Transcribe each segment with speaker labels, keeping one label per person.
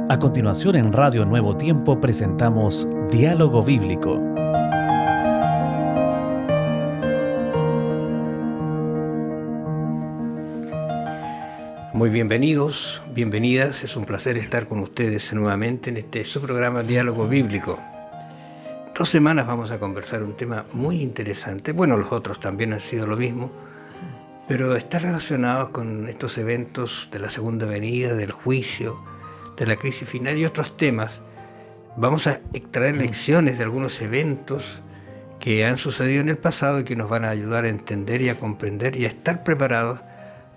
Speaker 1: A continuación en Radio Nuevo Tiempo presentamos Diálogo Bíblico.
Speaker 2: Muy bienvenidos, bienvenidas. Es un placer estar con ustedes nuevamente en su programa Diálogo Bíblico. 2 semanas vamos a conversar un tema muy interesante. Bueno, los otros también han sido lo mismo, pero está relacionado con estos eventos de la segunda venida, del juicio, de la crisis final y otros temas. Vamos a extraer lecciones de algunos eventos que han sucedido en el pasado y que nos van a ayudar a entender y a comprender y a estar preparados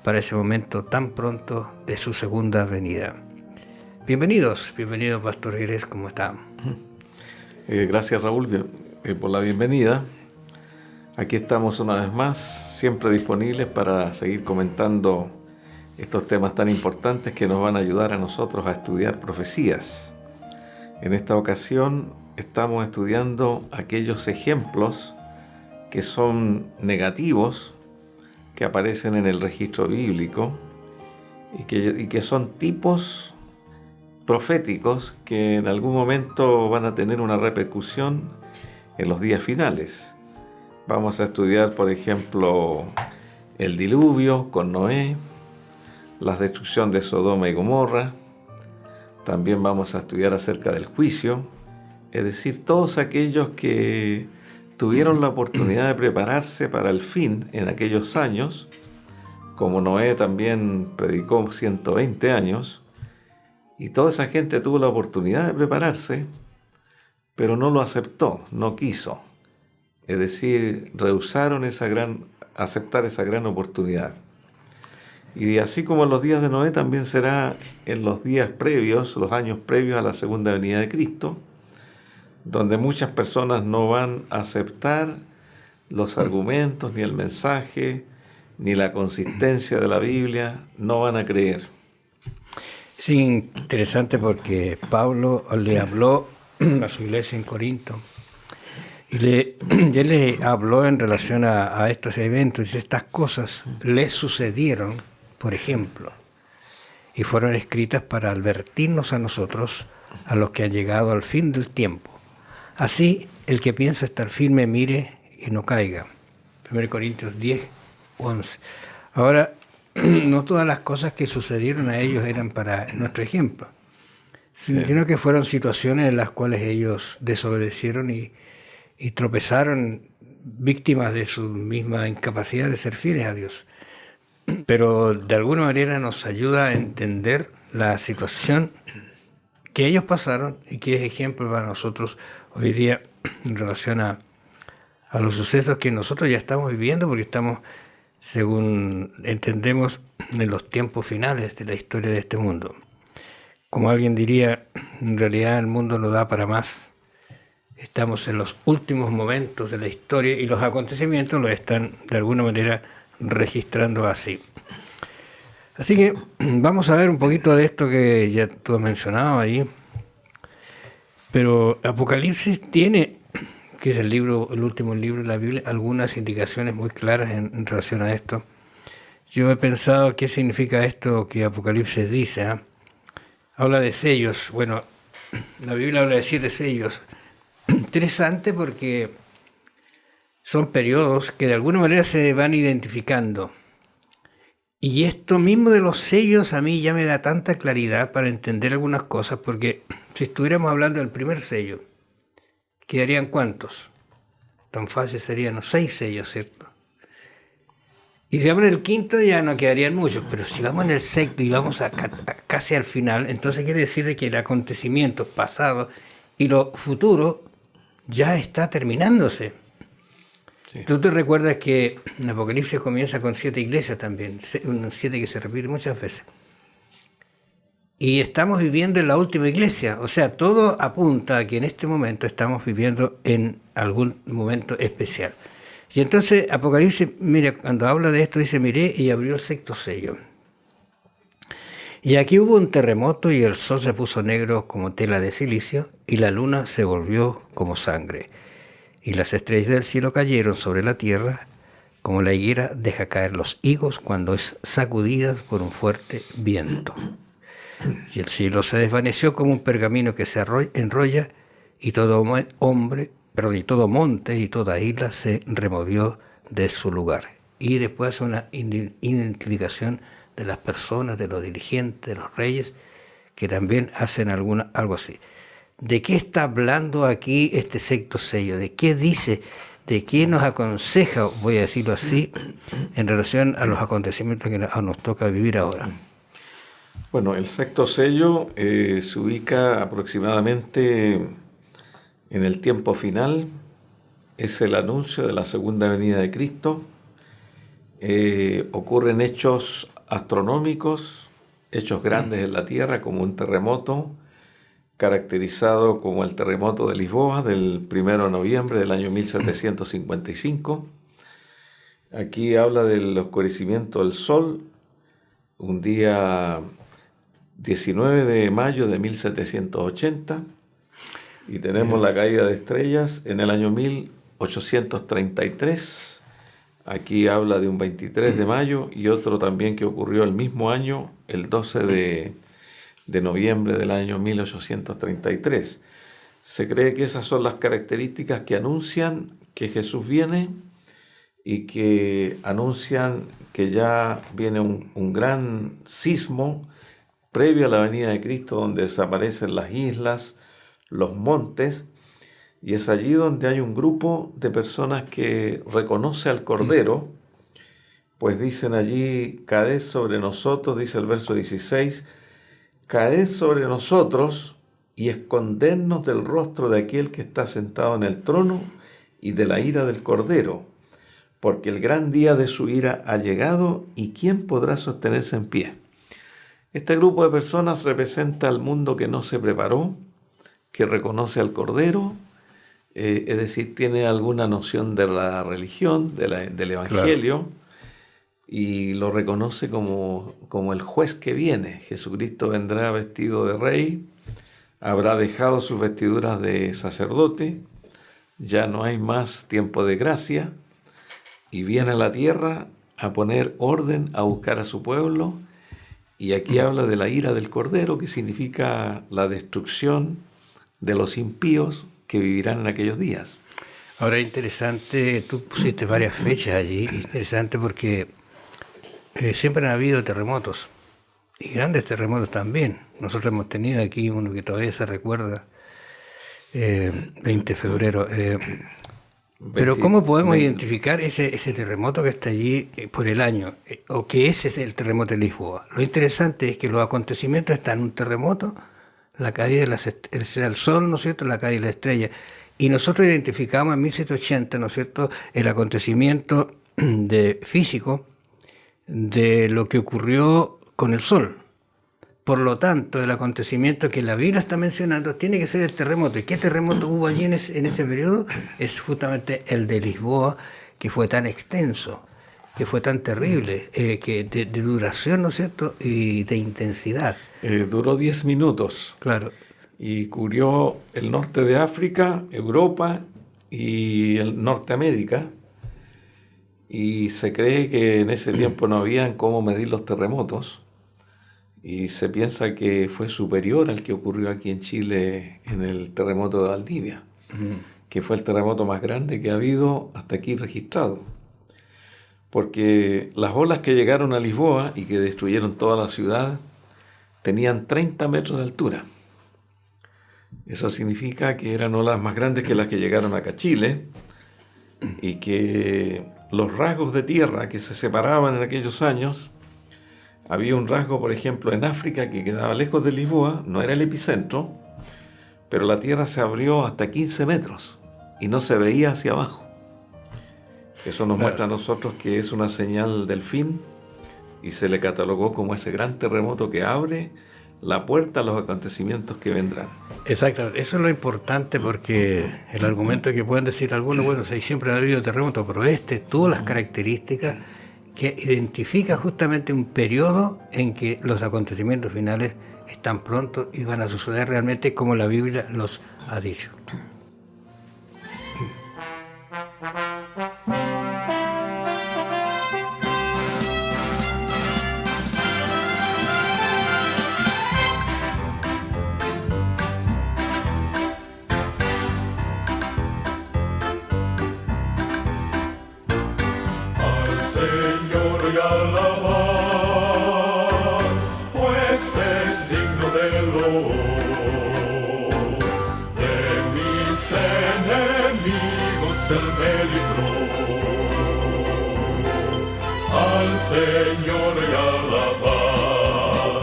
Speaker 2: para ese momento tan pronto de su segunda venida. Bienvenido Pastor Jerez, ¿cómo está?
Speaker 3: Gracias Raúl por la bienvenida. Aquí estamos una vez más, siempre disponibles para seguir comentando estos temas tan importantes que nos van a ayudar a nosotros a estudiar profecías. En esta ocasión estamos estudiando aquellos ejemplos que son negativos, que aparecen en el registro bíblico y que son tipos proféticos que en algún momento van a tener una repercusión en los días finales. Vamos a estudiar, por ejemplo, el diluvio con Noé, la destrucción de Sodoma y Gomorra. También vamos a estudiar acerca del juicio, es decir, todos aquellos que tuvieron la oportunidad de prepararse para el fin en aquellos años, como Noé también predicó 120 años, y toda esa gente tuvo la oportunidad de prepararse, pero no lo aceptó, no quiso. Es decir, rehusaron aceptar esa gran oportunidad. Y así como en los días de Noé, también será en los días previos, los años previos a la segunda venida de Cristo, donde muchas personas no van a aceptar los argumentos, ni el mensaje, ni la consistencia de la Biblia, no van a creer.
Speaker 2: Es interesante porque Pablo le habló a su iglesia en Corinto y él le habló en relación a estos eventos y estas cosas le sucedieron, por ejemplo, y fueron escritas para advertirnos a nosotros, a los que han llegado al fin del tiempo. Así, el que piensa estar firme, mire y no caiga. 1 Corintios 10, 11. Ahora, no todas las cosas que sucedieron a ellos eran para nuestro ejemplo, sino que fueron situaciones en las cuales ellos desobedecieron y tropezaron, víctimas de su misma incapacidad de ser fieles a Dios. Pero de alguna manera nos ayuda a entender la situación que ellos pasaron y que es ejemplo para nosotros hoy día en relación a los sucesos que nosotros ya estamos viviendo, porque estamos, según entendemos, en los tiempos finales de la historia de este mundo. Como alguien diría, en realidad el mundo no da para más. Estamos en los últimos momentos de la historia y los acontecimientos los están de alguna manera registrando así. Así que vamos a ver un poquito de esto que ya tú has mencionado ahí. Pero Apocalipsis tiene, que es el último libro de la Biblia, algunas indicaciones muy claras en relación a esto. Yo he pensado qué significa esto que Apocalipsis dice. Habla de sellos. Bueno, la Biblia habla de 7 sellos. Interesante porque son periodos que de alguna manera se van identificando. Y esto mismo de los sellos a mí ya me da tanta claridad para entender algunas cosas, porque si estuviéramos hablando del primer sello, ¿quedarían cuántos? Tan fácil serían 6 sellos, ¿cierto? Y si vamos en el quinto ya no quedarían muchos, pero si vamos en el sexto y vamos casi al final, entonces quiere decir de que el acontecimiento pasado y lo futuro ya está terminándose. Sí. Tú te recuerdas que en Apocalipsis comienza con 7 iglesias también, 7 que se repite muchas veces. Y estamos viviendo en la última iglesia, o sea, todo apunta a que en este momento estamos viviendo en algún momento especial. Y entonces Apocalipsis, mira, cuando habla de esto dice, miré y abrió el 6º sello. Y aquí hubo un terremoto y el sol se puso negro como tela de silicio y la luna se volvió como sangre. Y las estrellas del cielo cayeron sobre la tierra como la higuera deja caer los higos cuando es sacudida por un fuerte viento. Y el cielo se desvaneció como un pergamino que se enrolla, y todo hombre, perdón, y todo monte y toda isla se removió de su lugar. Y después una identificación de las personas, de los dirigentes, de los reyes, que también hacen algo así. ¿De qué está hablando aquí este sexto sello? ¿De qué dice? ¿De qué nos aconseja, voy a decirlo así, en relación a los acontecimientos que nos toca vivir ahora?
Speaker 3: Bueno, el sexto sello se ubica aproximadamente en el tiempo final. Es el anuncio de la segunda venida de Cristo. Ocurren hechos astronómicos, hechos grandes en la tierra, como un terremoto, caracterizado como el terremoto de Lisboa del 1 de noviembre del año 1755. Aquí habla del oscurecimiento del sol, un día 19 de mayo de 1780, y tenemos la caída de estrellas en el año 1833. Aquí habla de un 23 de mayo y otro también que ocurrió el mismo año, el 12 de noviembre del año 1833. Se cree que esas son las características que anuncian que Jesús viene y que anuncian que ya viene un gran sismo previo a la venida de Cristo, donde desaparecen las islas, los montes, y es allí donde hay un grupo de personas que reconoce al Cordero, pues dicen allí: caed sobre nosotros, dice el verso 16, caed sobre nosotros y escondernos del rostro de aquel que está sentado en el trono y de la ira del Cordero, porque el gran día de su ira ha llegado, y ¿quién podrá sostenerse en pie? Este grupo de personas representa al mundo que no se preparó, que reconoce al Cordero, es decir, tiene alguna noción de la religión, del Evangelio, claro, y lo reconoce como el juez que viene. Jesucristo vendrá vestido de rey, habrá dejado sus vestiduras de sacerdote, ya no hay más tiempo de gracia, y viene a la tierra a poner orden, a buscar a su pueblo. Y aquí habla de la ira del Cordero, que significa la destrucción de los impíos que vivirán en aquellos días.
Speaker 2: Ahora, interesante, tú pusiste varias fechas allí, interesante porque siempre han habido terremotos, y grandes terremotos también. Nosotros hemos tenido aquí uno que todavía se recuerda, 20 de febrero. Pero ¿cómo podemos identificar ese terremoto que está allí por el año? O que ese es el terremoto de Lisboa. Lo interesante es que los acontecimientos están en un terremoto, la caída del sol, ¿no es cierto?, la caída de la estrella. Y nosotros identificamos en 1780, ¿no es cierto?, el acontecimiento físico de lo que ocurrió con el sol. Por lo tanto, el acontecimiento que la Biblia está mencionando tiene que ser el terremoto. ¿Y qué terremoto hubo allí en ese periodo? Es justamente el de Lisboa, que fue tan extenso, que fue tan terrible, que de duración, ¿no es cierto?, y de intensidad.
Speaker 3: Duró 10 minutos.
Speaker 2: Claro.
Speaker 3: Y cubrió el norte de África, Europa y el Norteamérica. Y se cree que en ese tiempo no habían cómo medir los terremotos. Y se piensa que fue superior al que ocurrió aquí en Chile en el terremoto de Valdivia, que fue el terremoto más grande que ha habido hasta aquí registrado. Porque las olas que llegaron a Lisboa y que destruyeron toda la ciudad tenían 30 metros de altura. Eso significa que eran olas más grandes que las que llegaron acá a Chile, y que los rasgos de tierra que se separaban en aquellos años, había un rasgo, por ejemplo, en África que quedaba lejos de Lisboa, no era el epicentro, pero la tierra se abrió hasta 15 metros y no se veía hacia abajo. Eso nos muestra a nosotros que es una señal del fin, y se le catalogó como ese gran terremoto que abre la puerta a los acontecimientos que vendrán.
Speaker 2: Exacto, eso es lo importante, porque el argumento que pueden decir algunos, bueno, siempre ha habido terremotos, pero tuvo las características que identifica justamente un periodo en que los acontecimientos finales están prontos y van a suceder realmente como la Biblia los ha dicho.
Speaker 4: y alabar, pues es digno de loor. De mis enemigos Él me libró. Al Señor y alabar,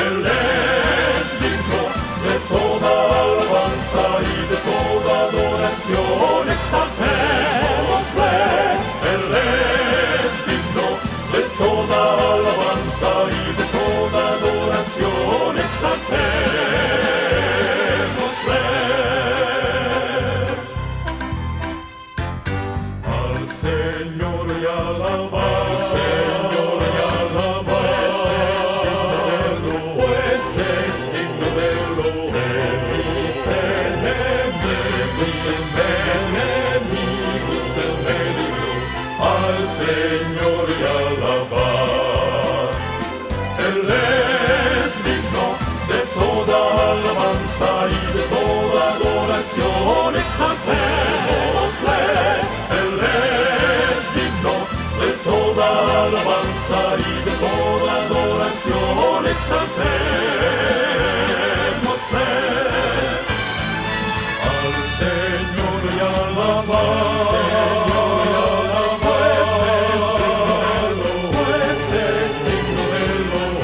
Speaker 4: Él es digno de toda alabanza y de toda adoración. Exaltémosle, Él es digno de toda alabanza y de toda adoración. Exaltémosle. Al Señor y alabar, al Señor y alabar, pues es digno de loor. Mis enemigos Él me libró. Al Señor y alabar, Él es digno de toda alabanza y de toda adoración. Exaltémosle, Él es digno de toda alabanza y de toda adoración. Exaltémosle. Al Señor y alabar, pues es digno de loor.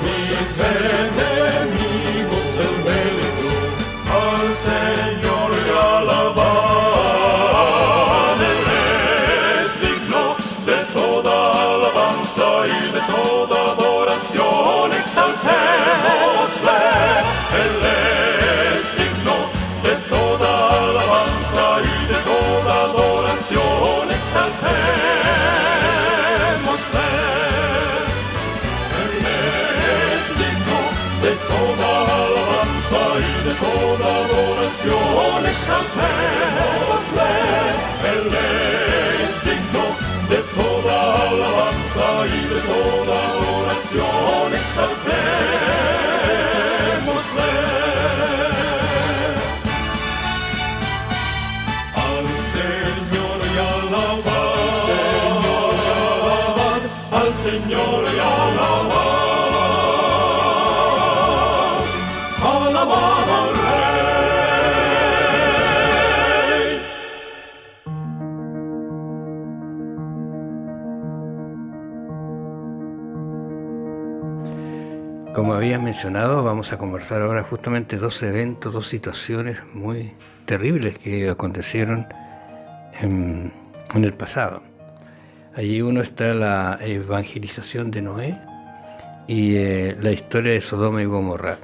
Speaker 4: Mis enemigos Él me libró. Al Señor y alabar, Él es digno de toda alabanza y de toda adoración. Exaltémosle, Él es digno de toda alabanza y de toda adoración. Exaltémosle. Él es digno de toda alabanza y de toda adoración. Exaltémosle. Él es digno de toda alabanza y de toda adoración. Exaltémosle. Al Señor y alabar, al Señor y alabar, alabar al Rey.
Speaker 2: Como habías mencionado, vamos a conversar ahora justamente dos eventos, dos situaciones muy terribles que acontecieron en el pasado. Allí uno está la evangelización de Noé y la historia de Sodoma y Gomorra.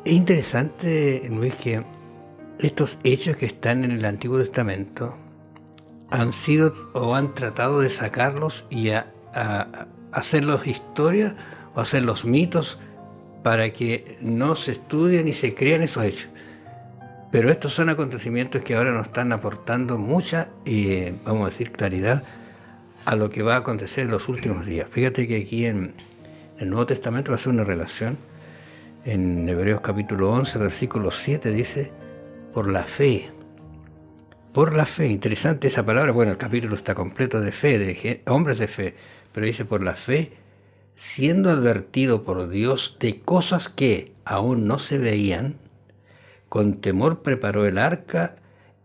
Speaker 2: Es interesante, Luis, que estos hechos que están en el Antiguo Testamento han sido o han tratado de sacarlos y a hacerlos historia o hacerlos mitos para que no se estudien ni se crean esos hechos. Pero estos son acontecimientos que ahora nos están aportando mucha, vamos a decir, claridad a lo que va a acontecer en los últimos días. Fíjate que aquí en el Nuevo Testamento va a ser una relación. En Hebreos capítulo 11, versículo 7 dice, por la fe. Por la fe, interesante esa palabra. Bueno, el capítulo está completo de fe, de hombres de fe, pero dice por la fe, siendo advertido por Dios de cosas que aún no se veían, con temor preparó el arca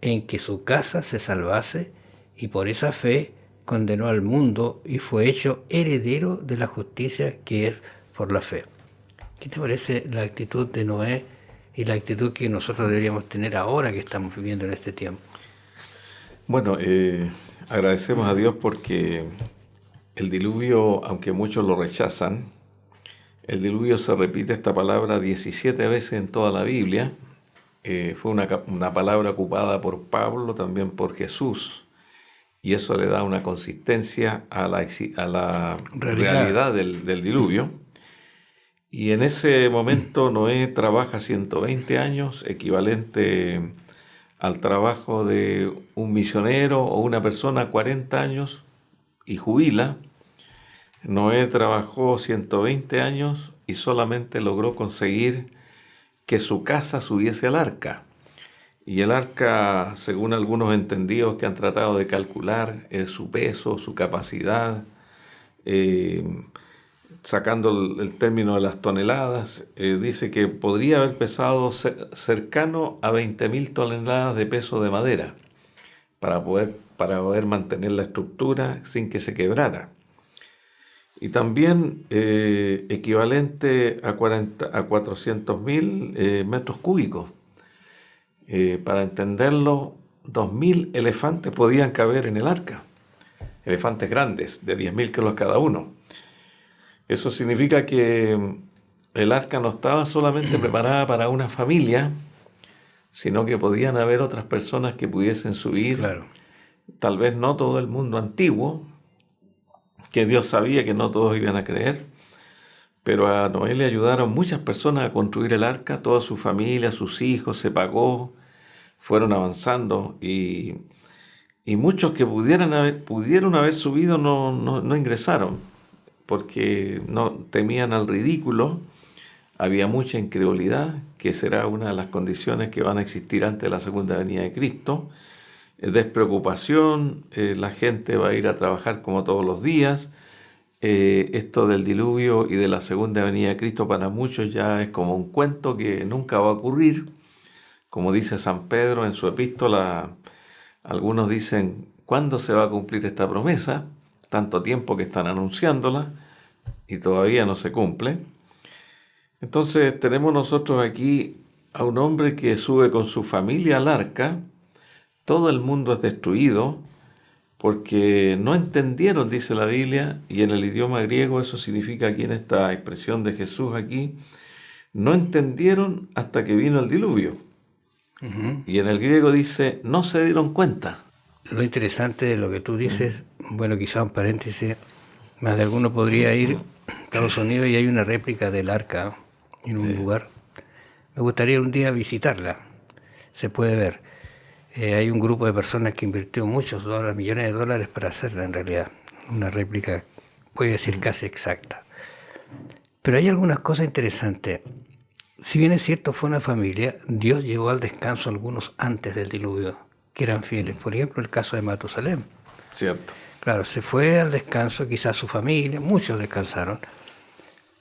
Speaker 2: en que su casa se salvase, y por esa fe condenó al mundo y fue hecho heredero de la justicia que es por la fe. ¿Qué te parece la actitud de Noé y la actitud que nosotros deberíamos tener ahora que estamos viviendo en este tiempo?
Speaker 3: Bueno, agradecemos a Dios porque el diluvio, aunque muchos lo rechazan, el diluvio se repite esta palabra 17 veces en toda la Biblia. Fue una palabra ocupada por Pablo, también por Jesús, y eso le da una consistencia a la realidad del diluvio. Y en ese momento Noé trabaja 120 años, equivalente al trabajo de un misionero o una persona 40 años, y jubila. Noé trabajó 120 años y solamente logró conseguir que su casa subiese al arca. Y el arca, según algunos entendidos que han tratado de calcular su peso, su capacidad, eh, sacando el término de las toneladas, dice que podría haber pesado cercano a 20.000 toneladas de peso de madera para poder mantener la estructura sin que se quebrara. Y también equivalente a 400.000 metros cúbicos. Para entenderlo, 2.000 elefantes podían caber en el arca. Elefantes grandes, de 10.000 kilos cada uno. Eso significa que el arca no estaba solamente preparada para una familia, sino que podían haber otras personas que pudiesen subir.
Speaker 2: Claro.
Speaker 3: Tal vez no todo el mundo antiguo, que Dios sabía que no todos iban a creer, pero a Noé le ayudaron muchas personas a construir el arca, toda su familia, sus hijos, se pagó, fueron avanzando y muchos que pudieron haber subido no ingresaron, porque no temían al ridículo. Había mucha incredulidad, que será una de las condiciones que van a existir antes de la segunda venida de Cristo. Despreocupación, la gente va a ir a trabajar como todos los días. Esto del diluvio y de la segunda venida de Cristo para muchos ya es como un cuento que nunca va a ocurrir. Como dice San Pedro en su epístola, algunos dicen, ¿cuándo se va a cumplir esta promesa? Tanto tiempo que están anunciándola y todavía no se cumple. Entonces tenemos nosotros aquí a un hombre que sube con su familia al arca. Todo el mundo es destruido porque no entendieron, dice la Biblia, y en el idioma griego eso significa aquí en esta expresión de Jesús aquí, no entendieron hasta que vino el diluvio. Uh-huh. Y en el griego dice, no se dieron cuenta.
Speaker 2: Lo interesante de lo que tú dices, bueno, quizá un paréntesis, más de alguno podría ir a Estados Unidos y hay una réplica del arca en un lugar. Me gustaría un día visitarla, se puede ver. Hay un grupo de personas que invirtió muchos dólares, millones de dólares para hacerla en realidad. Una réplica, puede decir casi exacta. Pero hay algunas cosas interesantes. Si bien es cierto, fue una familia, Dios llevó al descanso a algunos antes del diluvio, que eran fieles. Por ejemplo, el caso de Matusalem.
Speaker 3: Cierto.
Speaker 2: Claro, se fue al descanso, quizás su familia, muchos descansaron.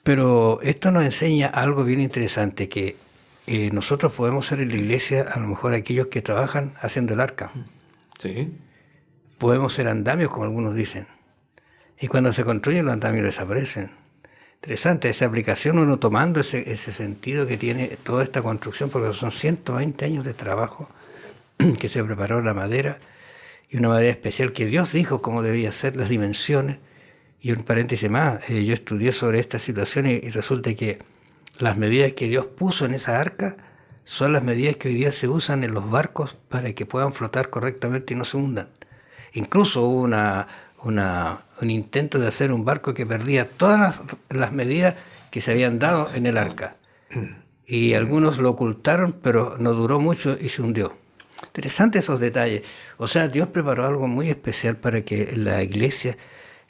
Speaker 2: Pero esto nos enseña algo bien interesante, que nosotros podemos ser en la iglesia, a lo mejor aquellos que trabajan haciendo el arca.
Speaker 3: Sí.
Speaker 2: Podemos ser andamios, como algunos dicen. Y cuando se construyen, los andamios desaparecen. Interesante esa aplicación, uno tomando ese sentido que tiene toda esta construcción, porque son 120 años de trabajo que se preparó la madera, y una madera especial que Dios dijo cómo debía ser, las dimensiones. Y un paréntesis más, yo estudié sobre esta situación y resulta que las medidas que Dios puso en esa arca son las medidas que hoy día se usan en los barcos para que puedan flotar correctamente y no se hundan. Incluso hubo un intento de hacer un barco que perdía todas las medidas que se habían dado en el arca. Y algunos lo ocultaron, pero no duró mucho y se hundió. Interesante esos detalles. O sea, Dios preparó algo muy especial para que la iglesia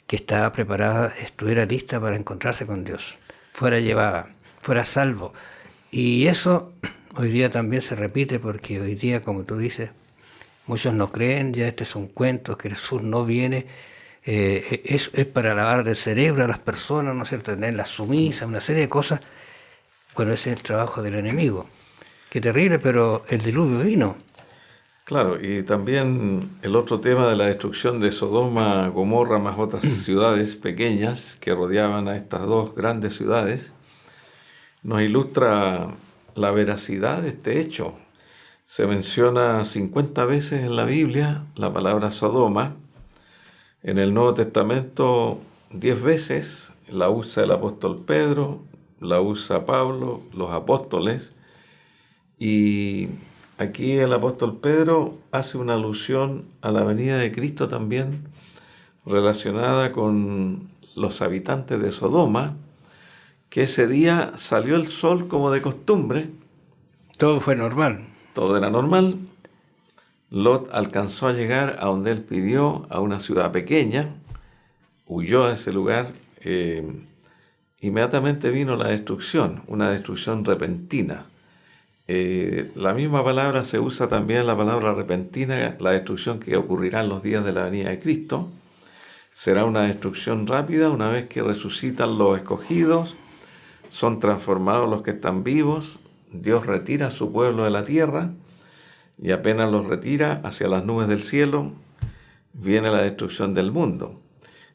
Speaker 2: que estaba preparada estuviera lista para encontrarse con Dios, fuera llevada, fuera salvo. Y eso hoy día también se repite, porque hoy día, como tú dices, muchos no creen, ya este es un cuento, que Jesús no viene, es para lavar el cerebro a las personas, ¿no es cierto?, tenerlas sumisas, una serie de cosas. Bueno, ese es el trabajo del enemigo. Qué terrible, pero el diluvio vino.
Speaker 3: Claro, y también el otro tema de la destrucción de Sodoma, Gomorra, más otras ciudades pequeñas que rodeaban a estas dos grandes ciudades, nos ilustra la veracidad de este hecho. Se menciona 50 veces en la Biblia la palabra Sodoma. En el Nuevo Testamento 10 veces la usa el apóstol Pedro, la usa Pablo, los apóstoles. Y aquí el apóstol Pedro hace una alusión a la venida de Cristo también relacionada con los habitantes de Sodoma, que ese día salió el sol como de costumbre.
Speaker 2: Todo fue normal. Todo
Speaker 3: era normal. Lot alcanzó a llegar a donde él pidió, a una ciudad pequeña, huyó a ese lugar. Inmediatamente vino la destrucción, una destrucción repentina. La misma palabra se usa también, la palabra repentina, la destrucción que ocurrirá en los días de la venida de Cristo. Será una destrucción rápida una vez que resucitan los escogidos, son transformados los que están vivos, Dios retira a su pueblo de la tierra y apenas los retira hacia las nubes del cielo, viene la destrucción del mundo.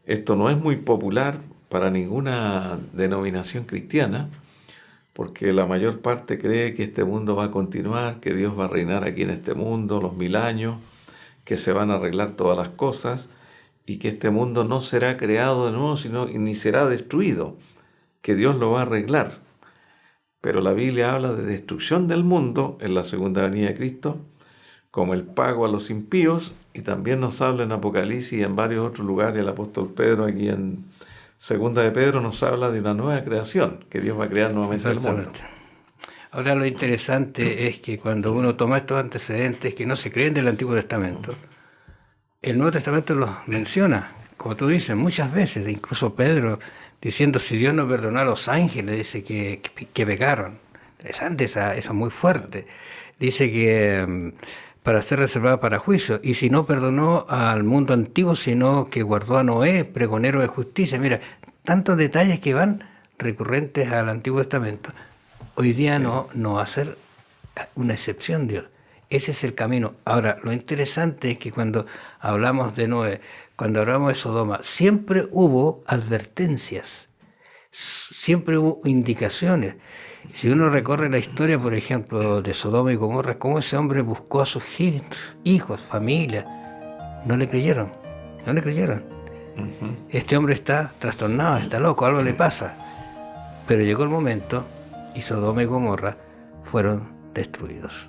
Speaker 3: Esto no es muy popular para ninguna denominación cristiana, porque la mayor parte cree que este mundo va a continuar, que Dios va a reinar aquí en este mundo los 1000 años, que se van a arreglar todas las cosas y que este mundo no será creado de nuevo, sino ni será destruido, que Dios lo va a arreglar. Pero la Biblia habla de destrucción del mundo en la segunda venida de Cristo, como el pago a los impíos, y también nos habla en Apocalipsis y en varios otros lugares. El apóstol Pedro aquí en Segunda de Pedro nos habla de una nueva creación, que Dios va a crear nuevamente el mundo.
Speaker 2: Ahora lo interesante es que cuando uno toma estos antecedentes que no se creen del Antiguo Testamento, el Nuevo Testamento los menciona, como tú dices, muchas veces, incluso Pedro diciendo si Dios no perdonó a los ángeles, dice que pecaron. Interesante, eso es muy fuerte. Dice que para ser reservado para juicio, y si no perdonó al mundo antiguo, sino que guardó a Noé, pregonero de justicia. Mira, tantos detalles que van recurrentes al Antiguo Testamento. Hoy día no va a ser una excepción, Dios. Ese es el camino. Ahora, lo interesante es que cuando hablamos de Noé, cuando hablamos de Sodoma, siempre hubo advertencias, siempre hubo indicaciones. Si uno recorre la historia, por ejemplo, de Sodoma y Gomorra, cómo ese hombre buscó a sus hijos, familia, no le creyeron. Este hombre está trastornado, está loco, algo le pasa. Pero llegó el momento y Sodoma y Gomorra fueron destruidos.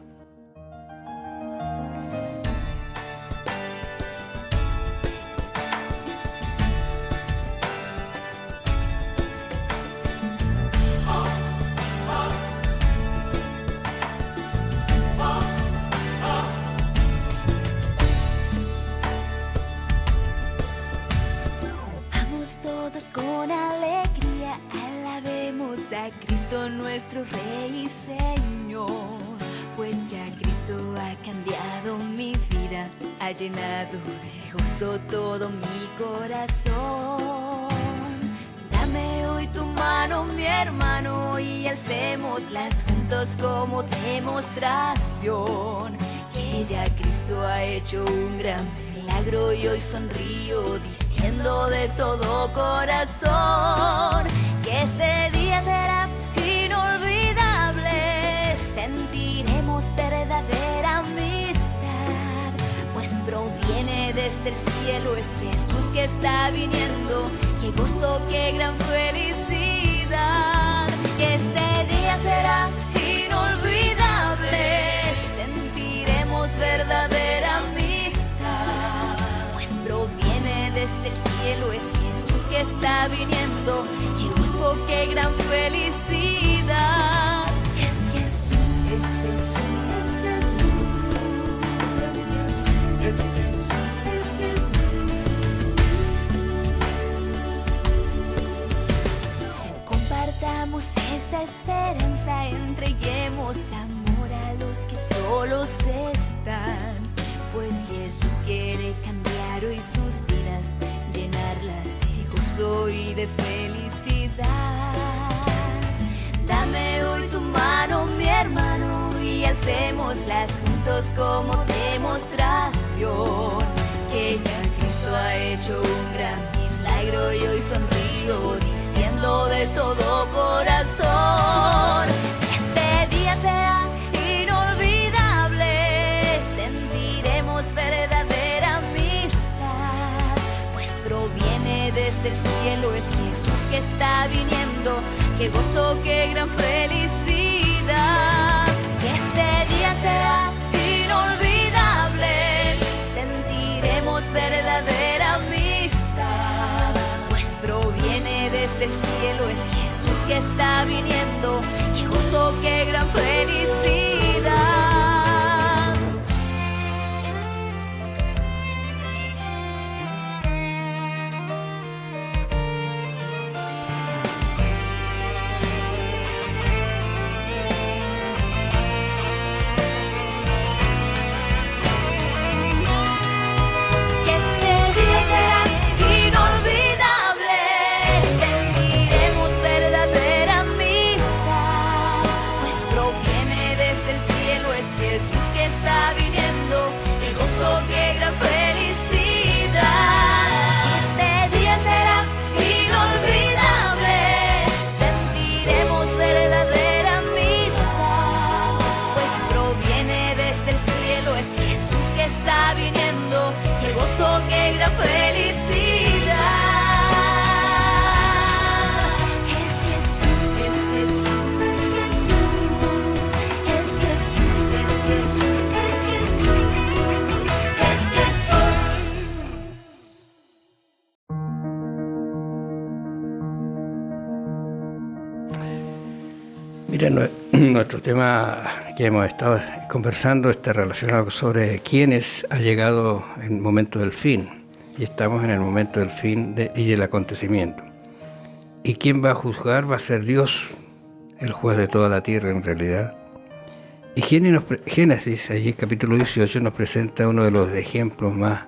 Speaker 5: Nuestro Rey y Señor, pues ya Cristo ha cambiado mi vida, ha llenado de gozo todo mi corazón. Dame hoy tu mano, mi hermano, y alcémoslas juntos como demostración que ya Cristo ha hecho un gran milagro y hoy sonrío diciendo de todo corazón que este día será inolvidable, sentiremos verdadera amistad, pues proviene desde el cielo, es Jesús que está viniendo, qué gozo, qué gran felicidad, que este día será inolvidable, sentiremos verdadera amistad, pues proviene desde el cielo, es Jesús que está viniendo, qué gozo, qué gran felicidad. Es Jesús, es Jesús, es Jesús, es Jesús, es Jesús. Compartamos esta esperanza, entreguemos amor a los que solos están, pues Jesús quiere cambiar hoy sus vidas, llenarlas de gozo y de felicidad. Dame hoy tu mano, mi hermano, y alcémoslas juntos como demostración que ya Cristo ha hecho un gran milagro y hoy sonrío diciendo de todo corazón este día será inolvidable, sentiremos verdadera amistad, pues proviene desde el cielo, es Jesús que está viniendo, qué gozo, qué gran felicidad, que este día será inolvidable, sentiremos verdadera amistad, pues proviene desde el cielo, es Jesús que está viniendo, qué gozo, qué gran felicidad.
Speaker 2: Mira, nuestro tema que hemos estado conversando está relacionado sobre quiénes ha llegado el momento del fin. Y estamos en el momento del fin y del acontecimiento. Y quién va a juzgar va a ser Dios, el juez de toda la tierra en realidad. Y Génesis, allí en capítulo 18, nos presenta uno de los ejemplos más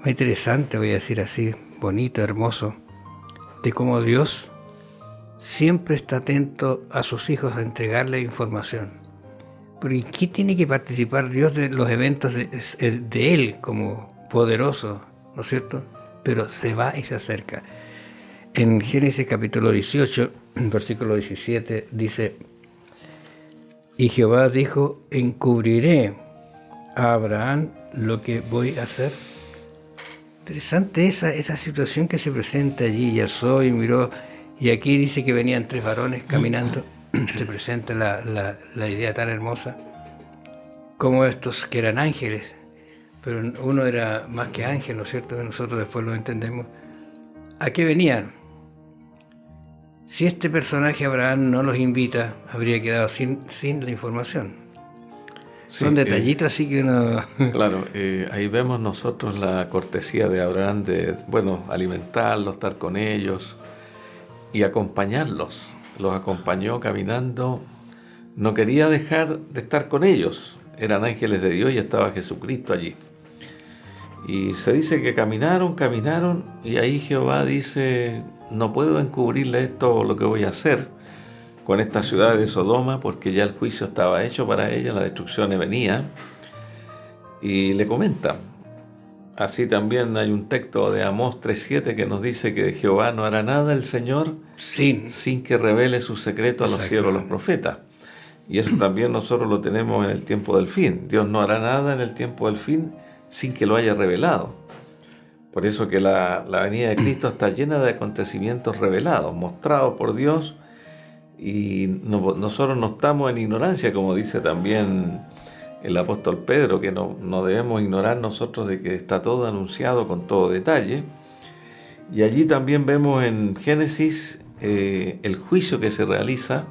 Speaker 2: interesantes, voy a decir así, bonito, hermoso, de cómo Dios siempre está atento a sus hijos a entregarle información. Pero ¿en qué tiene que participar Dios de los eventos de Él como poderoso, ¿no es cierto? Pero se va y se acerca. En Génesis capítulo 18, versículo 17, dice: y Jehová dijo, encubriré a Abraham lo que voy a hacer. Interesante esa situación que se presenta allí. Y alzó y miró, y aquí dice que venían 3 varones caminando. Se presenta la idea tan hermosa, como estos que eran ángeles, pero uno era más que ángel, ¿no es cierto? Nosotros después lo entendemos. ¿A qué venían? Si este personaje Abraham no los invita, habría quedado sin la información. Sí, son detallitos así que uno...
Speaker 3: Claro, ahí vemos nosotros la cortesía de Abraham de, alimentarlos, estar con ellos y acompañarlos. Los acompañó caminando, no quería dejar de estar con ellos. Eran ángeles de Dios y estaba Jesucristo allí. Y se dice que caminaron, y ahí Jehová dice: no puedo encubrirle esto, lo que voy a hacer con esta ciudad de Sodoma, porque ya el juicio estaba hecho para ella, la destrucción venía. Y le comenta. Así también hay un texto de Amós 3:7 que nos dice que de Jehová no hará nada el Señor sin que revele su secreto a los cielos, a los profetas. Y eso también nosotros lo tenemos en el tiempo del fin. Dios no hará nada en el tiempo del fin sin que lo haya revelado. Por eso que la venida de Cristo está llena de acontecimientos revelados, mostrados por Dios, y nosotros no estamos en ignorancia, como dice también el apóstol Pedro, que no debemos ignorar nosotros de que está todo anunciado con todo detalle. Y allí también vemos en Génesis el juicio que se realiza,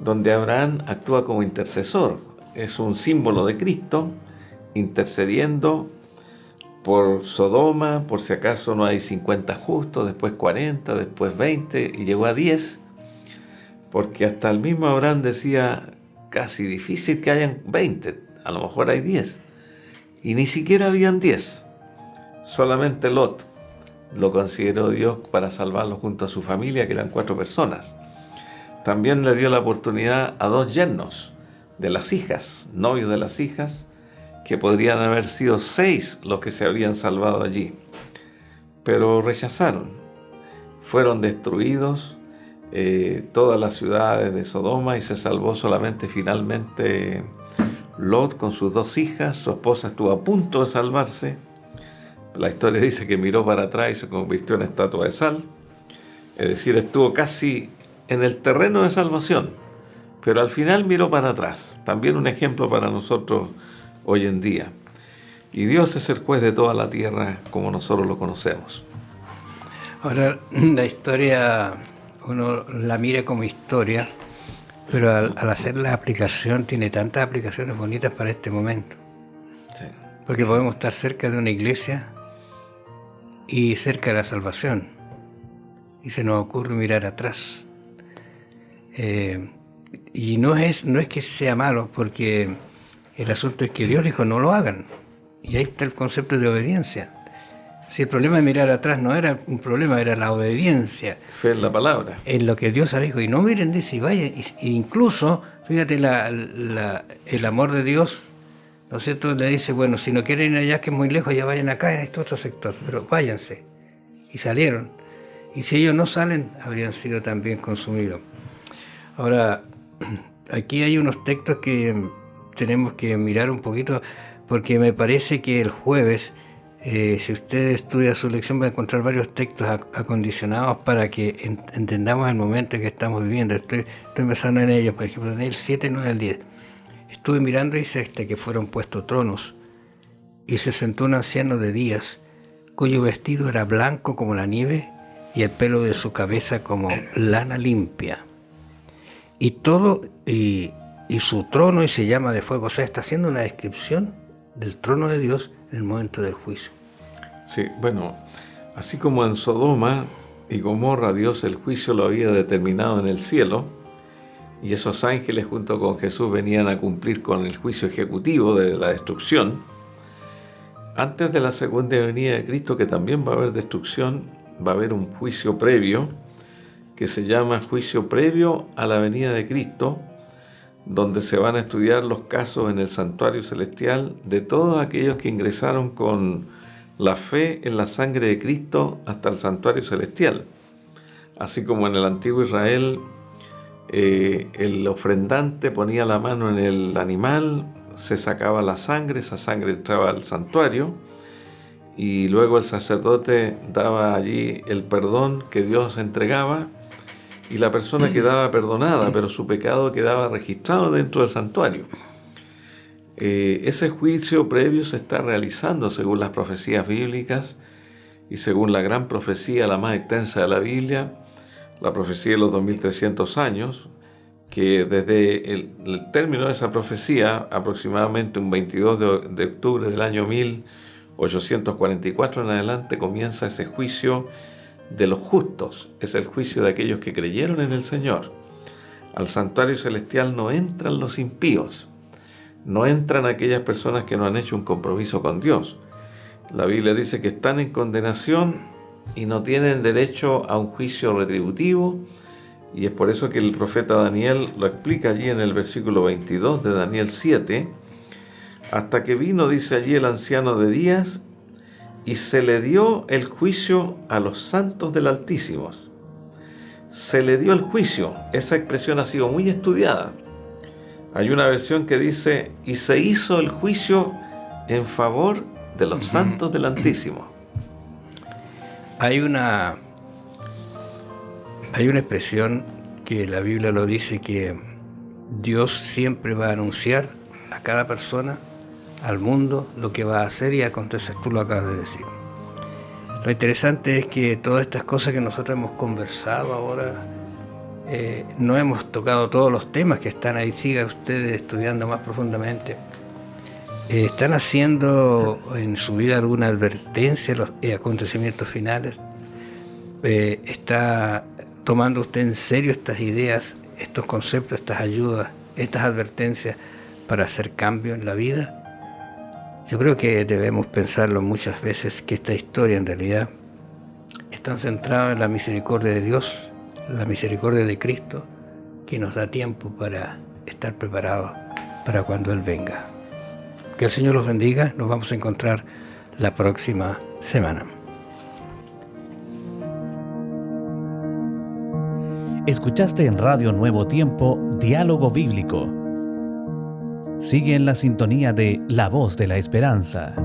Speaker 3: donde Abraham actúa como intercesor. Es un símbolo de Cristo, intercediendo por Sodoma, por si acaso no hay 50 justos, después 40, después 20, y llegó a 10, porque hasta el mismo Abraham decía, casi difícil que hayan 20, a lo mejor hay 10, y ni siquiera habían 10, solamente Lot lo consideró Dios para salvarlo junto a su familia, que eran 4 personas. También le dio la oportunidad a 2 yernos de las hijas, novios de las hijas, que podrían haber sido 6 los que se habrían salvado allí. Pero rechazaron. Fueron destruidos todas las ciudades de Sodoma y se salvó solamente finalmente Lot con sus 2 hijas. Su esposa estuvo a punto de salvarse. La historia dice que miró para atrás y se convirtió en estatua de sal. Es decir, estuvo casi en el terreno de salvación, pero al final miró para atrás. También un ejemplo para nosotros hoy en día. Y Dios es el juez de toda la tierra como nosotros lo conocemos.
Speaker 2: Ahora, la historia, uno la mira como historia, pero al hacer la aplicación, tiene tantas aplicaciones bonitas para este momento. Sí. Porque podemos estar cerca de una iglesia y cerca de la salvación, y se nos ocurre mirar atrás. Y no es que sea malo, porque el asunto es que Dios dijo no lo hagan, y ahí está el concepto de obediencia. Si el problema de mirar atrás no era un problema, era la obediencia.
Speaker 3: Fe en la palabra.
Speaker 2: En lo que Dios dijo, y no miren, dice, y vayan, e incluso, fíjate el amor de Dios, ¿no es cierto? Le dice, bueno, si no quieren ir allá, que es muy lejos, ya vayan acá en este otro sector, pero váyanse. Y salieron. Y si ellos no salen, habrían sido también consumidos. Ahora, aquí hay unos textos que tenemos que mirar un poquito, porque me parece que el jueves, si usted estudia su lección, va a encontrar varios textos acondicionados para que entendamos el momento que estamos viviendo. Estoy pensando en ellos, por ejemplo, en el 7, 9 al 10. Estuve mirando y dice que fueron puestos tronos, y se sentó un anciano de días, cuyo vestido era blanco como la nieve, y el pelo de su cabeza como lana limpia. y todo, y su trono, y se llama de fuego. O sea, está haciendo una descripción del trono de Dios en el momento del juicio.
Speaker 3: Sí, bueno, así como en Sodoma y Gomorra Dios el juicio lo había determinado en el cielo, y esos ángeles junto con Jesús venían a cumplir con el juicio ejecutivo de la destrucción, antes de la segunda venida de Cristo, que también va a haber destrucción, va a haber un juicio previo, que se llama juicio previo a la venida de Cristo, donde se van a estudiar los casos en el santuario celestial de todos aquellos que ingresaron con la fe en la sangre de Cristo hasta el santuario celestial. Así como en el antiguo Israel, el ofrendante ponía la mano en el animal, se sacaba la sangre, esa sangre entraba al santuario, y luego el sacerdote daba allí el perdón que Dios entregaba, y la persona quedaba perdonada, pero su pecado quedaba registrado dentro del santuario. Ese juicio previo se está realizando según las profecías bíblicas y según la gran profecía, la más extensa de la Biblia, la profecía de los 2300 años, que desde el término de esa profecía, aproximadamente un 22 de octubre del año 1844 en adelante, comienza ese juicio de los justos. Es el juicio de aquellos que creyeron en el Señor. Al santuario celestial no entran los impíos, no entran aquellas personas que no han hecho un compromiso con Dios. La Biblia dice que están en condenación y no tienen derecho a un juicio retributivo, y es por eso que el profeta Daniel lo explica allí en el versículo 22 de Daniel 7, hasta que vino, dice allí, el anciano de días, y se le dio el juicio a los santos del Altísimo. Se le dio el juicio. Esa expresión ha sido muy estudiada. Hay una versión que dice, y se hizo el juicio en favor de los santos del Altísimo.
Speaker 2: Hay una expresión que la Biblia lo dice, que Dios siempre va a anunciar a cada persona, al mundo, lo que va a hacer y acontecer. Tú lo acabas de decir. Lo interesante es que todas estas cosas que nosotros hemos conversado ahora, no hemos tocado todos los temas que están ahí. Siga ustedes estudiando más profundamente. ¿Están haciendo en su vida alguna advertencia a los acontecimientos finales? ¿Está tomando usted en serio estas ideas, estos conceptos, estas ayudas, estas advertencias para hacer cambio en la vida? Yo creo que debemos pensarlo muchas veces, que esta historia en realidad está centrada en la misericordia de Dios, la misericordia de Cristo, que nos da tiempo para estar preparados para cuando Él venga. Que el Señor los bendiga. Nos vamos a encontrar la próxima semana.
Speaker 1: Escuchaste en Radio Nuevo Tiempo Diálogo Bíblico. Sigue en la sintonía de La Voz de la Esperanza.